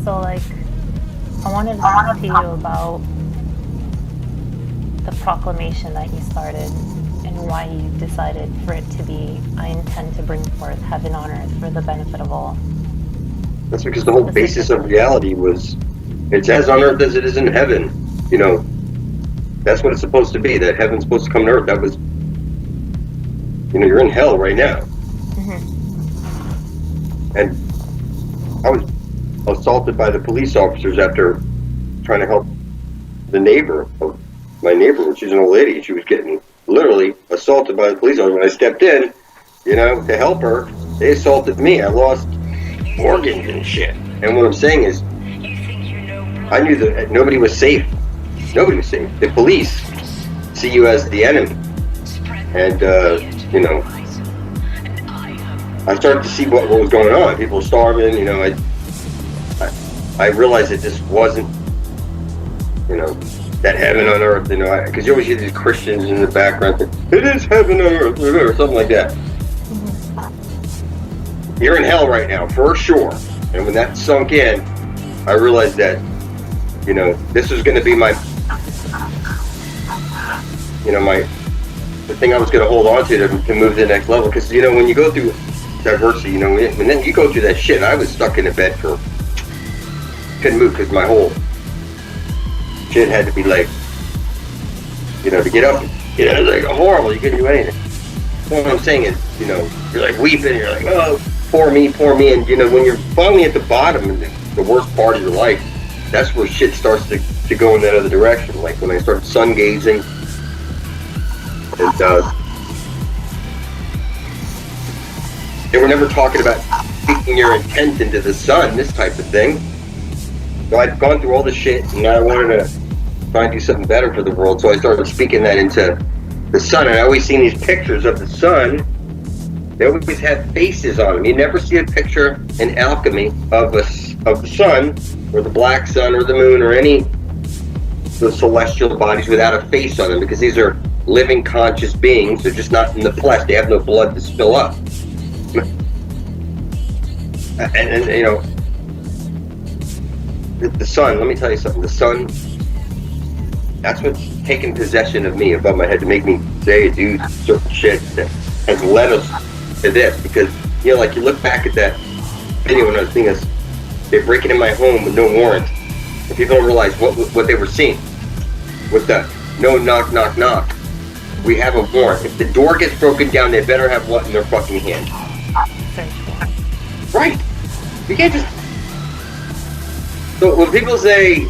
So, like, I wanted to talk to you about the proclamation that you started and why you decided for it to be, I intend to bring forth heaven on earth for the benefit of all. That's because the whole basis of reality was, it's as on earth as it is in heaven. You know, that's what it's supposed to be, that heaven's supposed to come to earth. That was, you know, you're in hell right now. And I was assaulted by the police officers after trying to help the neighbor, my neighbor, she's an old lady. She was getting literally assaulted by the police officers. When I stepped in, you know, to help her, they assaulted me. I lost organs and shit. And what I'm saying is, I knew that nobody was safe. Nobody was safe. The police see you as the enemy. And, you know, I started to see what was going on. People were starving, you know, I realized it just wasn't, you know, that heaven on earth, you know, because you always hear these Christians in the background, it is heaven on earth, or something like that. You're in hell right now, for sure. And when that sunk in, I realized that, you know, this was going to be my, you know, the thing I was going to hold on to move to the next level. Because, you know, when you go through diversity, you know, and then you go through that shit, I was stuck in a bed couldn't move because my whole shit had to be like, you know, to get up, you know, it's like horrible, you couldn't do anything. What I'm saying is, you know, you're like weeping, you're like, oh, poor me, and you know, when you're finally at the bottom and the worst part of your life, that's where shit starts to go in that other direction. Like when I started sun gazing, and they were never talking about speaking your intent into the sun, this type of thing. So I'd gone through all the shit, and I wanted to try and do something better for the world, so I started speaking that into the sun. And I always seen these pictures of the sun. They always have faces on them. You never see a picture in alchemy of the sun, or the black sun, or the moon, or any of the celestial bodies without a face on them, because these are living, conscious beings. They're just not in the flesh. They have no blood to spill up. And you know, the sun, let me tell you something, the sun, that's what's taken possession of me above my head to make me say and do certain shit that has led us to this. Because, you know, like you look back at that video when I was seeing this, they're breaking in my home with no warrant, and people don't realize what they were seeing with the no knock, knock, knock. We have a warrant. If the door gets broken down, they better have what in their fucking hand? Right. You can't just... So when people say...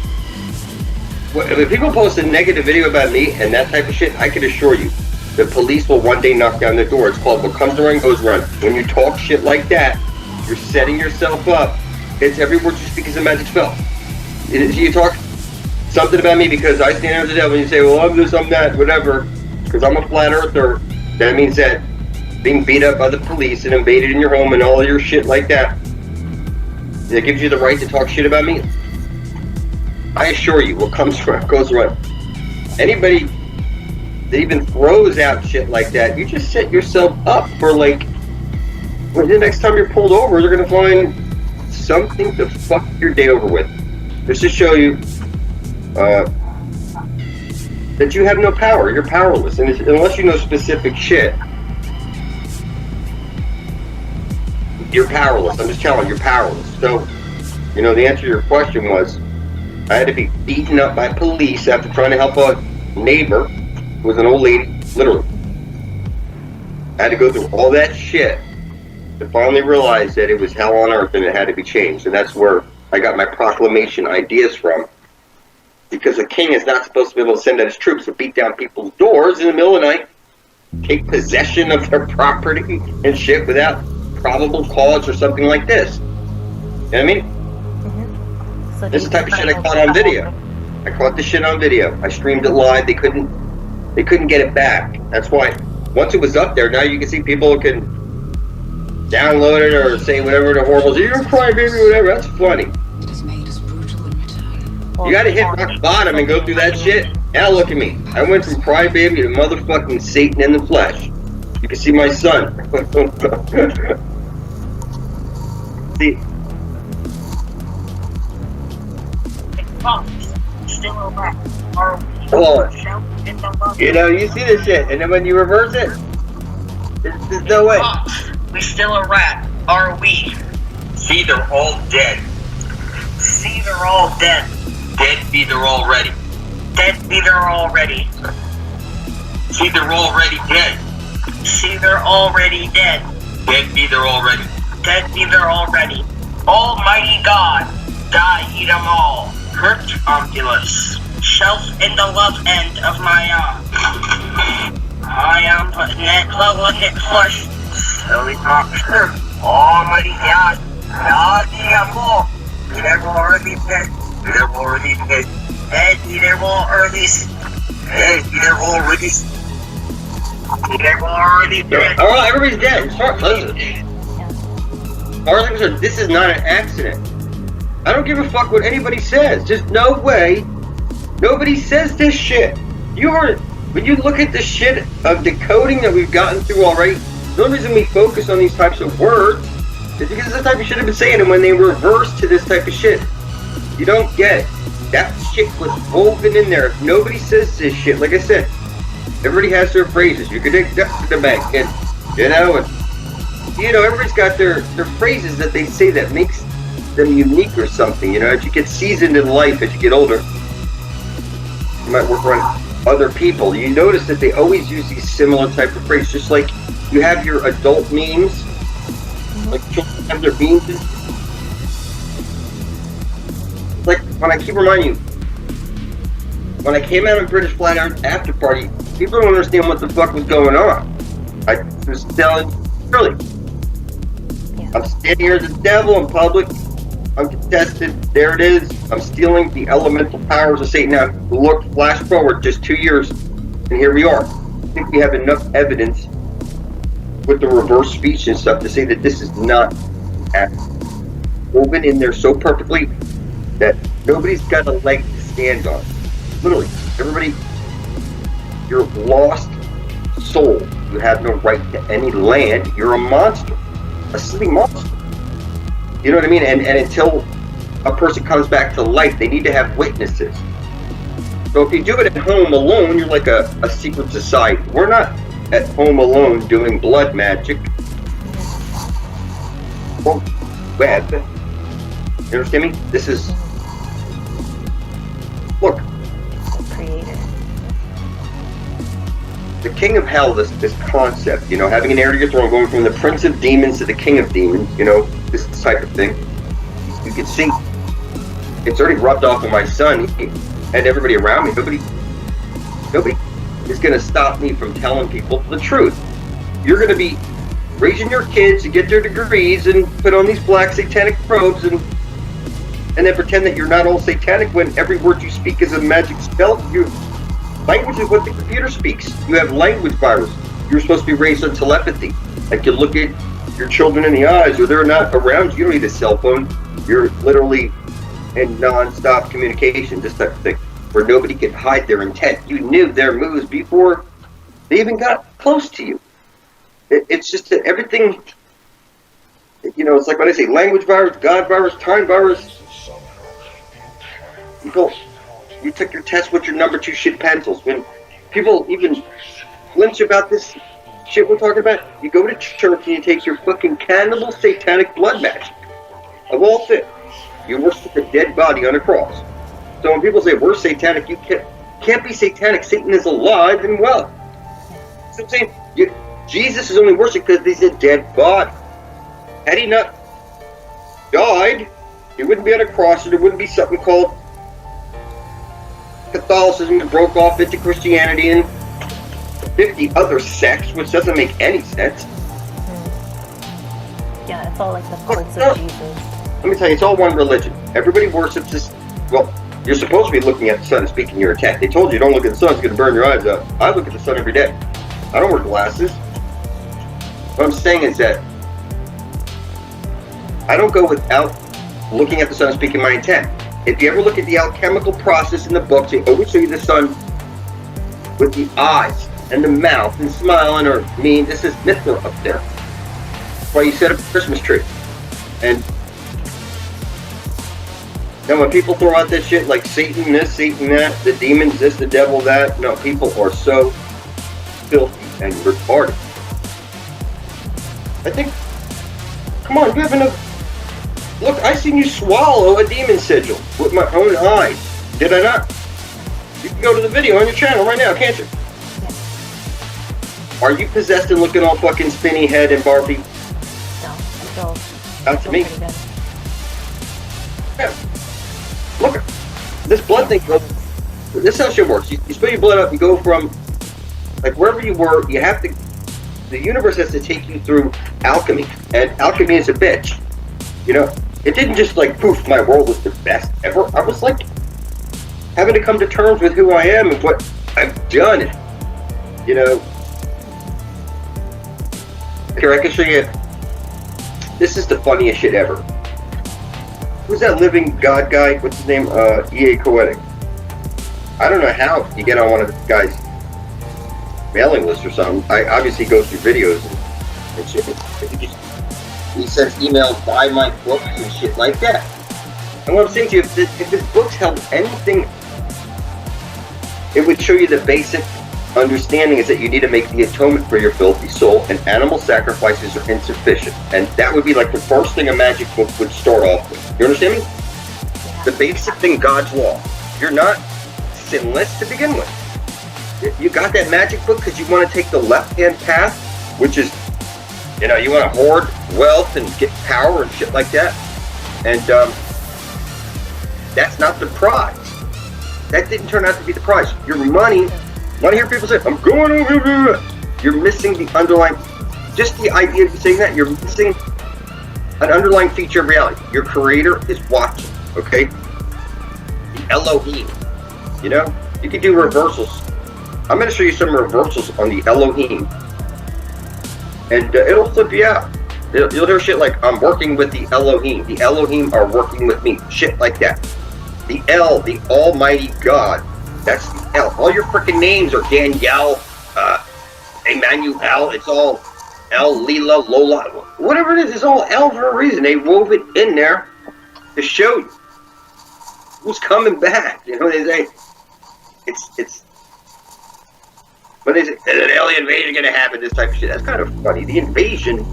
When people post a negative video about me and that type of shit, I can assure you, the police will one day knock down their door. It's called what comes around goes around. When you talk shit like that, you're setting yourself up. It's every word you speak is a magic spell. You talk something about me because I stand there as the devil, and you say, well, I'm this, I'm that, whatever, because I'm a flat earther. That means that being beat up by the police and invaded in your home and all your shit like that, that gives you the right to talk shit about me. I assure you, what comes around goes around. Anybody that even throws out shit like that, you just set yourself up for, like, when the next time you're pulled over, they're going to find something to fuck your day over with. Just to show you that you have no power. You're powerless. And unless you know specific shit, you're powerless. I'm just telling you, you're powerless. So, you know, the answer to your question was, I had to be beaten up by police after trying to help a neighbor who was an old lady, literally. I had to go through all that shit to finally realize that it was hell on earth and it had to be changed. And that's where I got my proclamation ideas from. Because a king is not supposed to be able to send out his troops to beat down people's doors in the middle of the night, take possession of their property and shit without probable cause or something like this. You know what I mean? So this is the type of shit I caught on video. I caught this shit on video. I streamed it live. They couldn't get it back. That's why once it was up there, now you can see people can download it or say whatever the horrible, you're a crybaby, whatever. That's funny. You gotta hit rock bottom and go through that shit. Now look at me. I went from crybaby to motherfucking Satan in the flesh. You can see my son. See, Still a rat. Are we Oh. shelf in the love? You know, you see this shit, and then when you reverse it, there's no way. We still a rat. Are we? See, they're all dead. See, they're all dead. Dead be they're already. Dead be they're already. See, they're already dead. See, they're already dead. Dead be they're already. Dead be they're already. Almighty God, die eat 'em all. Hurt Oculus. Shelf in the love end of my arm. I am putting that glove on it flush. So it's not sure. Almighty God, God eat 'em all. They're already dead. They're already dead. Dead be they're already. Dead be they're already. They're already dead. All right, everybody's dead. Listen. Yeah. As far as I'm concerned, this is not an accident. I don't give a fuck what anybody says. Just no way. Nobody says this shit. When you look at the shit of decoding that we've gotten through already, the only reason we focus on these types of words is because it's the type of shit I've been saying, and when they reverse to this type of shit, you don't get it. That shit was woven in there. If nobody says this shit, like I said, everybody has their phrases. You can take that to the bank, and everybody's got their phrases that they say that makes them unique or something. As you get seasoned in life, as you get older, you might work around other people. You notice that they always use these similar type of phrases, just like you have your adult memes, like children have their memes. Like when I keep reminding you, when I came out of British Flat Earth After Party, people don't understand what the fuck was going on. I was telling really. I'm standing here as a devil in public, uncontested, there it is. I'm stealing the elemental powers of Satan. Now, look, flash forward just 2 years, and here we are. I think we have enough evidence with the reverse speech and stuff to say that this is not woven in there so perfectly that nobody's got a leg to stand on. Literally, everybody, you're a lost soul. You have no right to any land. You're a monster. A silly monster. You know what I mean? And until a person comes back to life, they need to have witnesses. So if you do it at home alone, you're like a secret society. We're not at home alone doing blood magic or web. You understand me? This is, look, Creator. the king of hell, this concept, having an heir to your throne, going from the prince of demons to the king of demons, this type of thing. You can see it's already rubbed off on my son and everybody around me. Nobody is going to stop me from telling people the truth. You're going to be raising your kids to get their degrees and put on these black satanic robes and then pretend that you're not all satanic when every word you speak is a magic spell. Language is what the computer speaks. You have language virus. You're supposed to be raised on telepathy. Like you look at your children in the eyes, or they're not around you. You don't need a cell phone. You're literally in non-stop communication, this type of thing, where nobody can hide their intent. You knew their moves before they even got close to you. It's just that everything, it's like when I say language virus, God virus, time virus. You took your test with your number 2 shit pencils. When people even flinch about this shit we're talking about, you go to church and you take your fucking cannibal satanic blood magic. Of all things, you worship a dead body on a cross. So when people say we're satanic, you can't be satanic. Satan is alive and well. So I'm saying, Jesus is only worshipped because he's a dead body. Had he not died, he wouldn't be on a cross, and there wouldn't be something called Catholicism that broke off into Christianity and 50 other sects, which doesn't make any sense. Yeah, it's all like the cults of Jesus. Let me tell you, it's all one religion. Everybody worships this. Well, you're supposed to be looking at the sun and speaking your intent. They told you don't look at the sun, it's going to burn your eyes out. I look at the sun every day. I don't wear glasses. What I'm saying is that I don't go without looking at the sun and speaking my intent. If you ever look at the alchemical process in the books, they always show you the sun with the eyes and the mouth and smiling, or this is Mithra up there. That's why you set up a Christmas tree. And Now, when people throw out that shit like Satan this, Satan that, the demons this, the devil that, no, people are so filthy and retarded. I think, come on, you have enough. Look, I seen you swallow a demon sigil with my own eyes. Did I not? You can go to the video on your channel right now, can't you? Are you possessed and looking all fucking spinny head and Barbie? No, I feel. Not to me. Pretty good. Yeah. Look, this blood thing. This is how shit works. You spill your blood up. You go from like wherever you were. You have to. The universe has to take you through alchemy, and alchemy is a bitch. You know, it didn't just like poof. My world was the best ever. I was like having to come to terms with who I am and what I've done. You know. Here, I can show you. This is the funniest shit ever. Who's that living god guy? What's his name? E.A. Koenig. I don't know how you get on one of the guy's mailing list or something. I obviously go through videos and shit. He sends emails, buy my books and shit like that. And what I'm saying to you, if his books held anything, it would show you the basic understanding is that you need to make the atonement for your filthy soul, and animal sacrifices are insufficient. And that would be like the first thing a magic book would start off with. You understand me? The basic thing, God's law. You're not sinless to begin with. You got that magic book because you want to take the left-hand path, which is, you know, you want to hoard wealth and get power and shit like that. And that's not the prize. That didn't turn out to be the prize. Your money. When I hear people say, I'm going over here, you're missing the underlying, just the idea of saying that, you're missing an underlying feature of reality. Your creator is watching, okay? The Elohim, you know? You can do reversals. I'm going to show you some reversals on the Elohim. And it'll flip you out. You'll hear shit like, I'm working with the Elohim. The Elohim are working with me. Shit like that. The El, the Almighty God. That's the L. All your freaking names are Danielle, Emmanuel. It's all L, Leela, Lola. Whatever it is, it's all L for a reason. They wove it in there to show you who's coming back. You know, they say, it's, when they say, is an alien invasion going to happen, this type of shit. That's kind of funny. The invasion,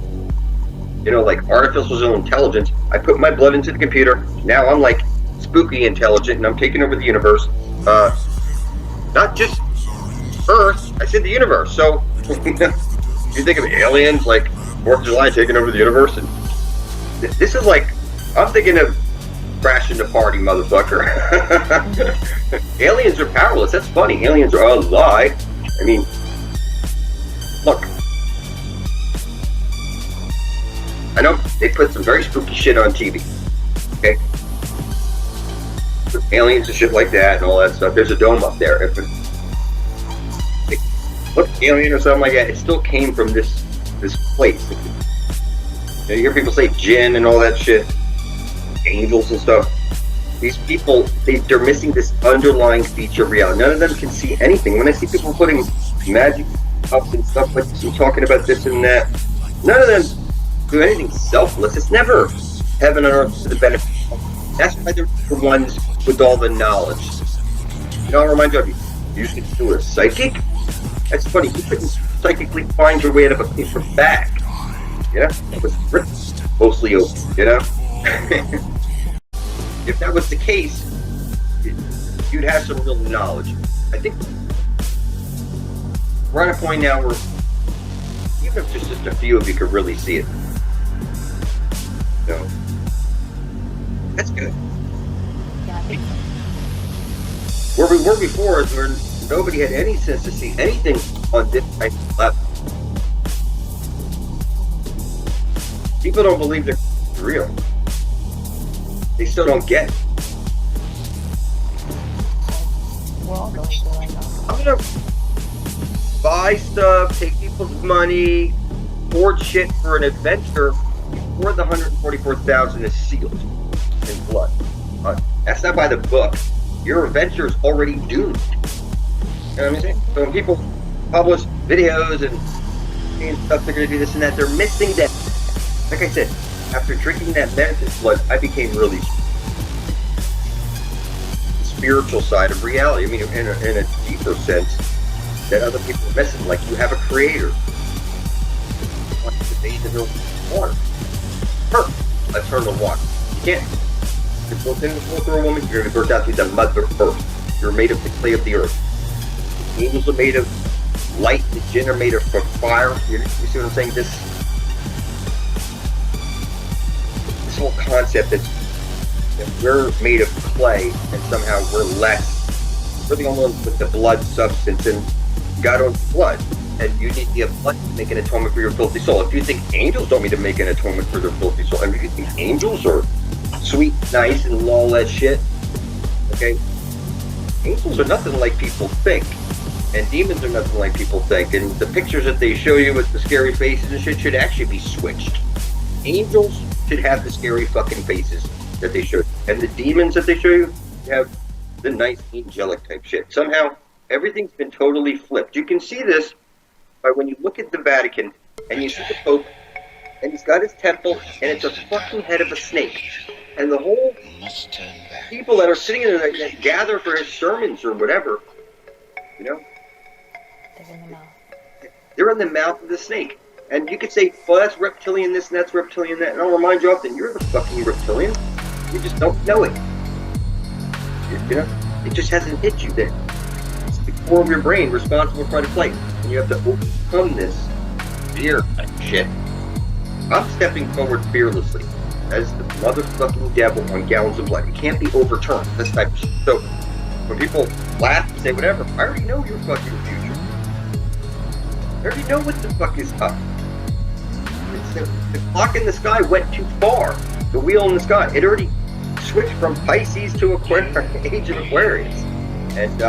you know, like artificial intelligence. I put my blood into the computer. Now I'm like spooky intelligent and I'm taking over the universe. Not just Earth, I said the universe. So, you think of aliens like 4th of July taking over the universe? And this is like, I'm thinking of crashing the party, motherfucker. Aliens are powerless. That's funny. Aliens are a lie. I mean, look. I know they put some very spooky shit on TV. Okay? Aliens and shit like that and all that stuff. There's a dome up there. If it looked alien or something like that, it still came from this place. You hear people say jinn and all that shit, angels and stuff. These people, they're missing this underlying feature of reality. None of them can see anything. When I see people putting magic up and stuff like this and talking about this and that, none of them do anything selfless. It's never heaven and earth to the benefit. That's why they're the ones with all the knowledge. You know, I'll remind you of you. You used to do a psychic? That's funny. You couldn't psychically find your way out of a paper bag. You know? It was written mostly open, you know? If that was the case, you'd have some real knowledge. I think we're at a point now where even if just a few of you could really see it. You know? That's good. Yeah, I think so. Where we were before is where nobody had any sense to see anything on this type of level. People don't believe they're real. They still don't get it. We're all going through right now. I'm gonna buy stuff, take people's money, hoard shit for an adventure before the 144,000 is sealed in blood. That's not by the book. Your adventure is already doomed. You know what I'm saying? So when people publish videos and stuff, they're gonna do this and that, they're missing that. Like I said, after drinking that medicine blood, I became really. virtual side of reality. I mean, in a deeper sense that other people are missing. Like you have a creator. Wants to bathe in her water. Eternal water. You can't. You're built into this world through a woman. You're going to be birthed out through the mother earth. You're made of the clay of the earth. Angels are made of light. The jinn are made of fire. You see what I'm saying? This whole concept that we're made of clay and somehow we're less. We're the only ones with the blood substance, and God owns blood. And you need the blood to make an atonement for your filthy soul. If you think angels don't need to make an atonement for their filthy soul, and if you think angels are sweet, nice, and all that shit, okay? Angels are nothing like people think. And demons are nothing like people think. And the pictures that they show you with the scary faces and shit should actually be switched. Angels should have the scary fucking faces that they show you. And the demons that they show you have the nice angelic type shit. Somehow, everything's been totally flipped. You can see this by when you look at the Vatican and you see the Pope and he's got his temple and it's a fucking head of a snake. And the whole people that are sitting in there that gather for his sermons or whatever, you know, They're in the mouth. they're in the mouth of the snake. And you could say, well, that's reptilian this and that's reptilian that. And I'll remind you often, you're the fucking reptilian. You just don't know it. You know, it just hasn't hit you then. It's the core of your brain responsible for fight or flight. And you have to overcome this fear type shit. I'm stepping forward fearlessly as the motherfucking devil on gallons of blood. It can't be overturned, this type of shit. So when people laugh and say whatever, I already know your fucking future. I already know what the fuck is up. The clock in the sky went too far. The wheel in the sky, it already switched from Pisces to age of Aquarius. And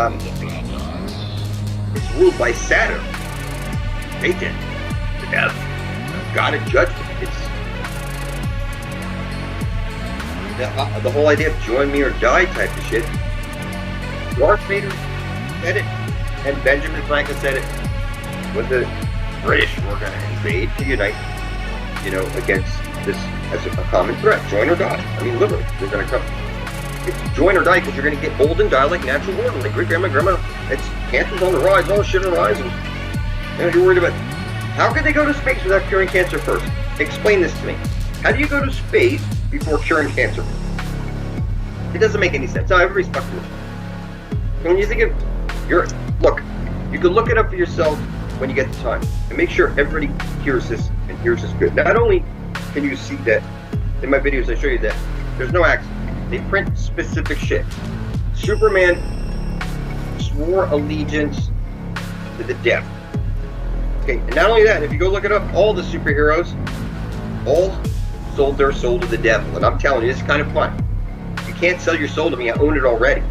it's ruled by Saturn. Satan, the devil, God of judgment. It's the whole idea of join me or die type of shit. Darth Vader said it, and Benjamin Franklin said it. When the British were going to invade to unite, you know, against this as a common threat. Join or die. I mean, literally, they're going to come. It's join or die because you're going to get old and die like natural born. Like great grandma. It's cancer's on the rise, all shit on the rise. And you know, you're worried about how could they go to space without curing cancer first? Explain this to me. How do you go to space before curing cancer? It doesn't make any sense. No, everybody's fucking with you. When you think of look, you can look it up for yourself when you get the time. And make sure everybody hears this and hears this good. Not only can you see that in my videos I show you that there's no accident. They print specific shit. Superman swore allegiance to the devil. Okay, and not only that, if you go look it up, all the superheroes all sold their soul to the devil. And I'm telling you, this is kind of fun. You can't sell your soul to me, I own it already.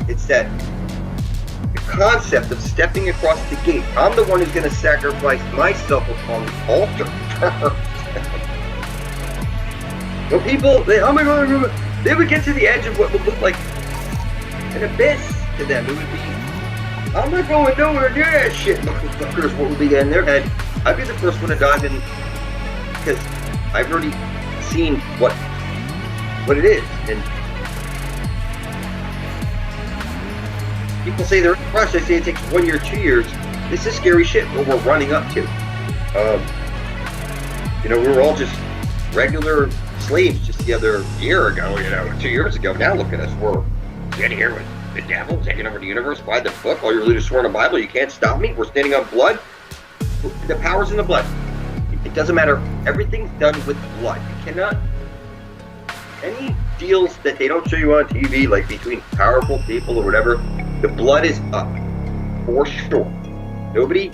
It's that the concept of stepping across the gate. I'm the one who's going to sacrifice myself upon the altar. When people, oh my God, they would get to the edge of what would look like an abyss to them. It would be, I'm not going nowhere near that shit, motherfuckers. What would be in their head? I'd be the first one to dive in because I've already seen what it is. And people say they're in a rush. I say it takes 1 year, 2 years. This is scary shit what we're running up to. You know, we were all just regular slaves just the other year ago, you know, 2 years ago. Now look at us. We're getting here with the devil taking over the universe by the book. All your leaders swear in the Bible. You can't stop me. We're standing on blood. The power's in the blood. It doesn't matter. Everything's done with blood. You cannot... Any deals that they don't show you on TV, like between powerful people or whatever, the blood is up. For sure. Nobody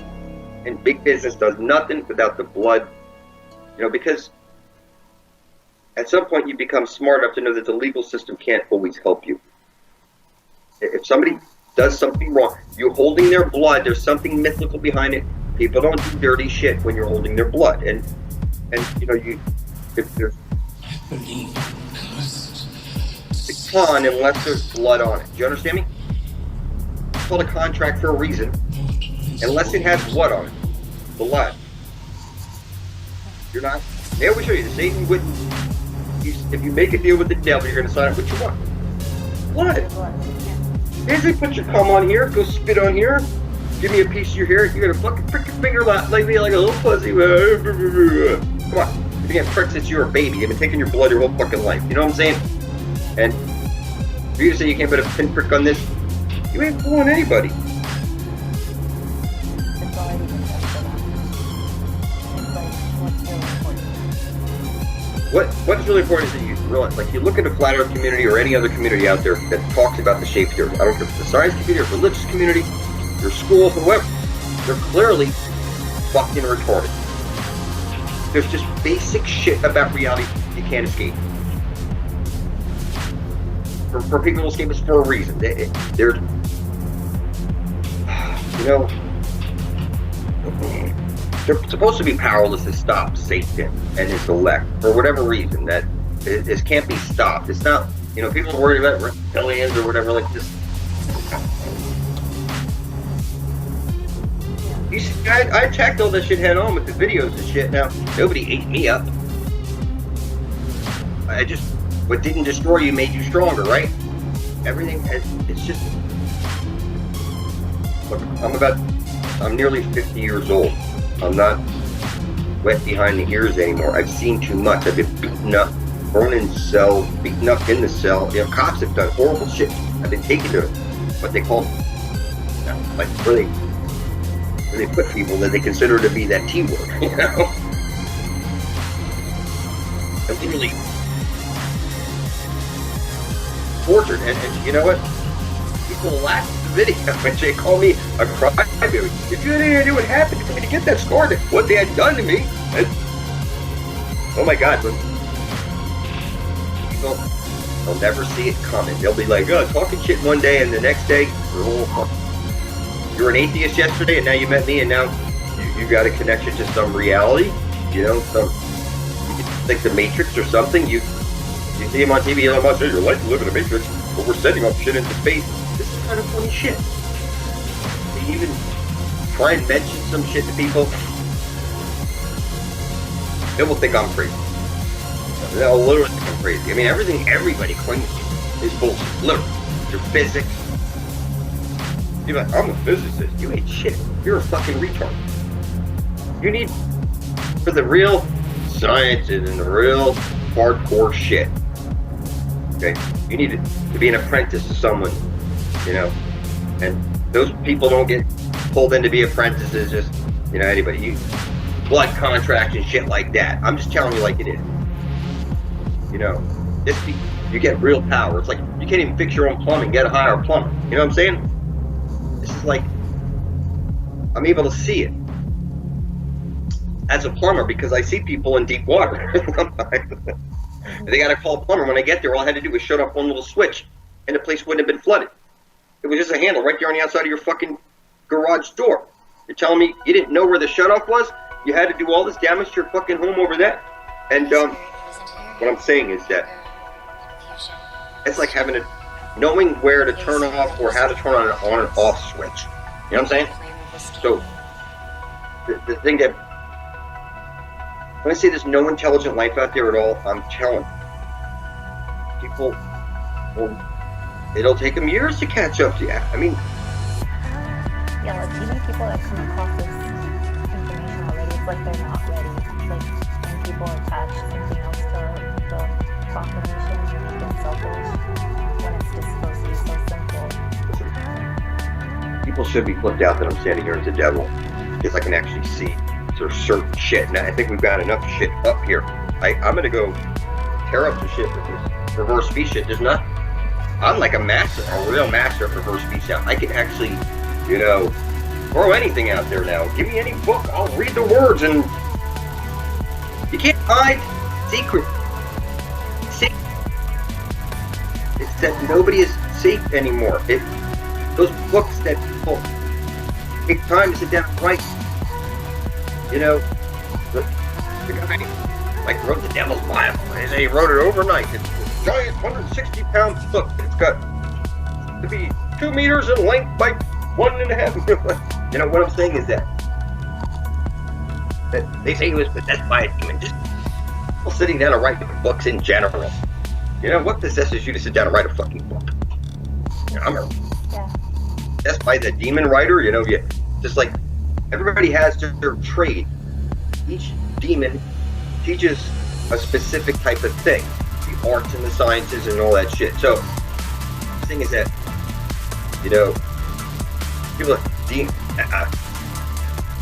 in big business does nothing without the blood. You know, because at some point you become smart enough to know that the legal system can't always help you. If somebody does something wrong, you're holding their blood, there's something mythical behind it. People don't do dirty shit when you're holding their blood. And you know, if there's the con unless there's blood on it. Do you understand me? It's called a contract for a reason. Unless it has what on it? Blood. You're not. They always show you. Satan wouldn't. If you make a deal with the devil, you're going to sign up what you want. blood. Your blood. Yeah. Here's they put your cum on here, go spit on here, give me a piece of your hair, you're gonna fucking prick your finger like me like a little pussy. Come on. If you get pricked since you were a baby, you've been taking your blood your whole fucking life. You know what I'm saying? And for you to say you can't put a pinprick on this, you ain't fooling anybody. It's already been done for them. It's like, What's really important is that you realize, like, you look at the flat earth community or any other community out there that talks about the shape theory. I don't care if it's the science community or religious community, your school, whoever. They're clearly fucking retarded. There's just basic shit about reality you can't escape. For people to escape, it's for a reason. They're, you know, they're supposed to be powerless to stop Satan and his elect for whatever reason. That this can't be stopped. It's not, you know, people are worried about reptilians or whatever like this. You see, I attacked all that shit head on with the videos and shit. Now, nobody ate me up. What didn't destroy you made you stronger, right? Everything, it's just, look, I'm nearly 50 years old. I'm not wet behind the ears anymore. I've seen too much. I've been beaten up, thrown in cells, beaten up in the cell. You know, cops have done horrible shit. I've been taken to what they call, like, where they put people that they consider to be that T word, you know? I'm literally tortured, and you know what? People laugh at the video and they call me a crybaby. If you had any idea what happened for me to get that scar, what they had done to me, oh my God, people, they'll never see it coming. They'll be like, oh, talking shit one day, and the next day, you're an atheist yesterday, and now you met me, and now you got a connection to some reality, you know, like the Matrix or something. You see him on TV, Elon Musk says, you're like to live in a Matrix, but we're sending up shit into space. This is kind of funny shit. They even try and mention some shit to people. They will think I'm crazy. They'll literally think I'm crazy. I mean, everything everybody claims is bullshit. Literally. Your physics. You're like, I'm a physicist. You ain't shit. You're a fucking retard. You need, for the real sciences and the real hardcore shit, okay, you need to be an apprentice to someone, you know, and those people don't get pulled in to be apprentices, just, you know, anybody. You blood contracts and shit like that. I'm just telling you like it is. You know, you get real power. It's like you can't even fix your own plumbing, get a hire a plumber. You know what I'm saying? This is like, I'm able to see it as a plumber because I see people in deep water. They got to call a plumber. When I get there, all I had to do was shut off one little switch and the place wouldn't have been flooded. It was just a handle right there on the outside of your fucking garage door. You're telling me you didn't know where the shutoff was? You had to do all this damage to your fucking home over that? And what I'm saying is that it's like knowing where to turn off or how to turn on and off switch. You know what I'm saying? So the thing that, when I say there's no intelligent life out there at all, I'm telling people, it'll take them years to catch up to you. I mean, yeah, like even people that come across this information already, it's like they're not ready. It's like when people attach something else to the proclamation, you make them selfish when it's just supposed to be so simple. People should be flipped out that I'm standing here as the devil, because I can actually see there's certain shit. And I think we've got enough shit up here. I'm gonna go tear up some shit with this reverse speech shit. I'm like a master, a real master of reverse speech now. I can actually, you know, throw anything out there now. Give me any book, I'll read the words, and you can't hide secret. It's that nobody is safe anymore. Those books that people take time to sit down and write. You know, the guy like wrote the Devil's Bible. He wrote it overnight. It's a giant 160-pound book. It's got to be 2 meters in length by 1.5. You know what I'm saying is that they say he was possessed by a demon. Just people sitting down and writing books in general. You know what possesses you to sit down and write a fucking book? Yeah. That's by the demon writer, you know, just like everybody has their trade. Each demon teaches a specific type of thing, the arts and the sciences and all that shit. So the thing is that, you know, people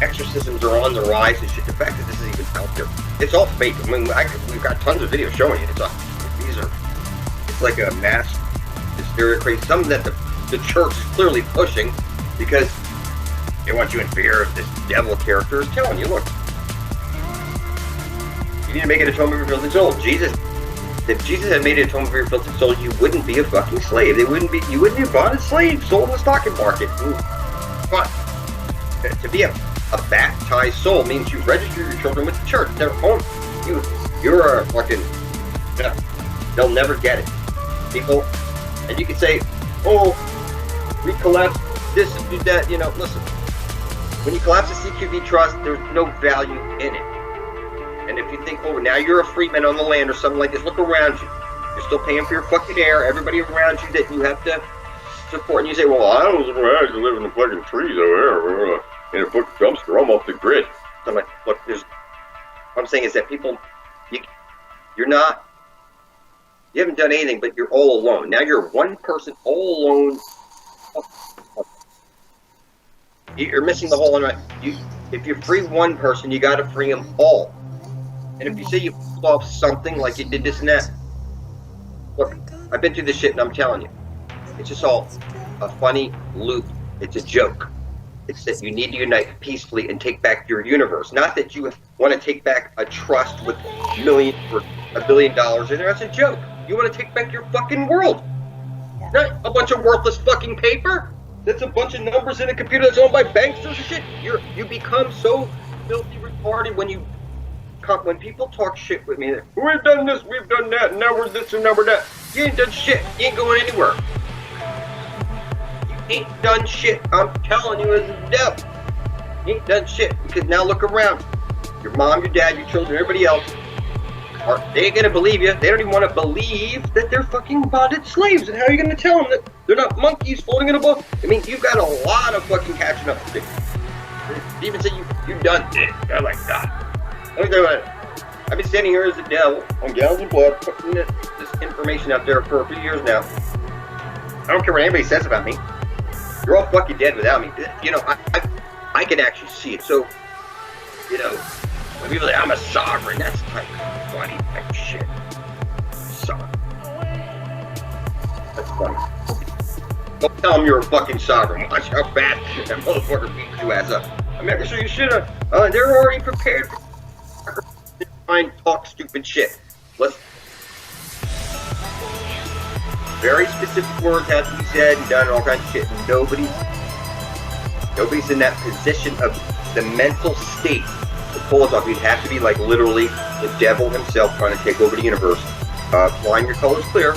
exorcisms are on the rise and shit. The fact that this is even out there, it's all fake. I mean, we've got tons of videos showing it. It's like a mass hysteria craze, something that the church is clearly pushing because they want you in fear of this devil character is telling you, look, you need to make an atonement for your filthy soul. If Jesus had made an atonement for your filthy soul, you wouldn't be a fucking slave. You wouldn't be a bonded slave sold in the stocking market. But to be a baptized soul means you register your children with the church. They're home. You're a fucking. They'll never get it. People, and you can say, oh, we collapsed this and do that. You know, listen. When you collapse the CQB trust, there's no value in it. And if you think, oh, now you're a freeman on the land or something like this, look around you. You're still paying for your fucking air. Everybody around you that you have to support. And you say, well, I don't live in the fucking trees over there. In a fucking dumpster. I'm off the grid. So I'm like, look, what I'm saying is that people, you haven't done anything, but you're all alone. Now you're one person all alone. You're missing the whole. If you free one person, you got to free them all. And if you say you pulled off something like you did this and that, look, I've been through this shit, and I'm telling you, it's just all a funny loop. It's a joke. It's that you need to unite peacefully and take back your universe. Not that you want to take back a trust with $1 billion in there. That's a joke. You want to take back your fucking world. Yeah. Not a bunch of worthless fucking paper. That's a bunch of numbers in a computer that's owned by banksters and shit. You become so filthy retarded when people talk shit with me. We've done this, we've done that, and now we're this and now we're that. You ain't done shit. You ain't going anywhere. You ain't done shit. I'm telling you as a devil. You ain't done shit. Because now look around. Your mom, your dad, your children, everybody else. They ain't gonna believe you. They don't even want to believe that they're fucking bonded slaves. And how are you gonna tell them that they're not monkeys floating in a boat? I mean, you've got a lot of fucking catching up to do. They even say you've done it. I'm like, God. Let me tell you what. I've been standing here as a devil on gallons of blood, putting this information out there for a few years now. I don't care what anybody says about me. You're all fucking dead without me. You know, I can actually see it. So, you know, when people say I'm a sovereign, that's like funny type shit. Sovereign. That's funny. Don't tell them you're a fucking sovereign. Watch how fast that motherfucker beats you ass up. I mean, I can show you shit. They're already prepared for talk stupid shit. Let's. Very specific words have to be said and done and all kinds of shit. Nobody's in that position of the mental state to pull us off. You'd have to be like literally the devil himself trying to take over the universe. Flying your colors clear.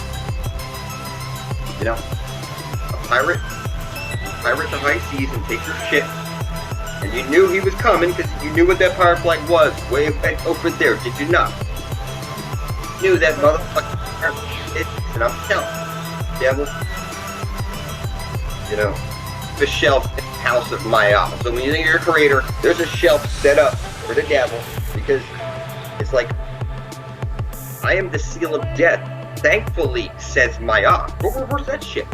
You know, a pirate the high seas and take your shit. And you knew he was coming because you knew what that pirate flag was way over there, did you not? You knew that motherfucker. And I'm telling you. Devil, you know, the shelf in the house of Maya. So when you think you're a creator, there's a shelf set up for the devil because it's like, I am the seal of death. Thankfully, says Maya. Go reverse that shit.